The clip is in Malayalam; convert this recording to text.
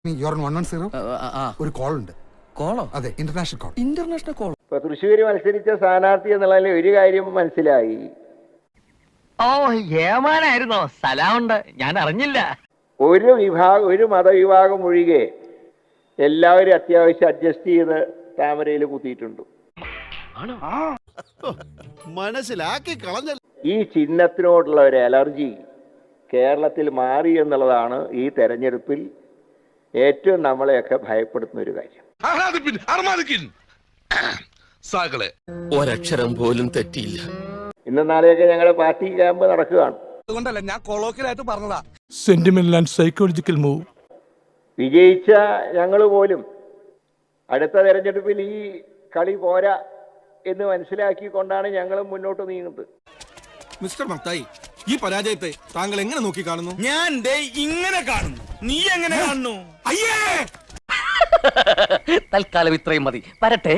യുവർ 110 ഒരു കോൾ ഉണ്ട്. കോളോ? അതെ, ഇന്റർനാഷണൽ കോൾ. International call. ഇപ്പൊ തൃശ്ശൂര് മത്സരിച്ച സ്ഥാനാർത്ഥി എന്നുള്ളതിൽ ഒരു കാര്യം മനസ്സിലായി. ഓ, ഏമാനായിരുന്നോ? സ്ഥലമുണ്ട്, ഞാൻ അറിഞ്ഞില്ല. ഒരു മതവിഭാഗം ഒഴികെ എല്ലാവരും അത്യാവശ്യം അഡ്ജസ്റ്റ് ചെയ്ത് താമരയിൽ കുത്തിയിട്ടുണ്ട്. മനസ്സിലാക്കി കളഞ്ഞ ഈ ചിഹ്നത്തിനോടുള്ള ഒരു അലർജി കേരളത്തിൽ മാറി എന്നുള്ളതാണ് ഈ തെരഞ്ഞെടുപ്പിൽ ഏറ്റവും നമ്മളെയൊക്കെ ഭയപ്പെടുത്തുന്ന ഒരു കാര്യം. ഒരക്ഷരം പോലും തെറ്റിയില്ല. ഇന്നും നാളെയൊക്കെ ഞങ്ങളുടെ പാർട്ടി ക്യാമ്പ് നടക്കുകയാണ്. അതുകൊണ്ടല്ല, ഞാൻ കൊളോക്കിലായിട്ട് പറഞ്ഞതാ. Sentimental and psychological move. വിജയിച്ച ഞങ്ങൾ പോലും അടുത്ത തെരഞ്ഞെടുപ്പിൽ ഈ കളി പോരാ എന്ന് മനസ്സിലാക്കിക്കൊണ്ടാണ് ഞങ്ങൾ മുന്നോട്ട് നീങ്ങുന്നത്. മിസ്റ്റർ മത്തായി, ഈ പരാജയത്തെ താങ്കൾ എങ്ങനെ നോക്കി കാണുന്നു? ഞാൻ ഇങ്ങനെ കാണുന്നു. നീ എങ്ങനെ കാണുന്നു? തൽക്കാലം ഇത്രയും മതി. വരട്ടെ.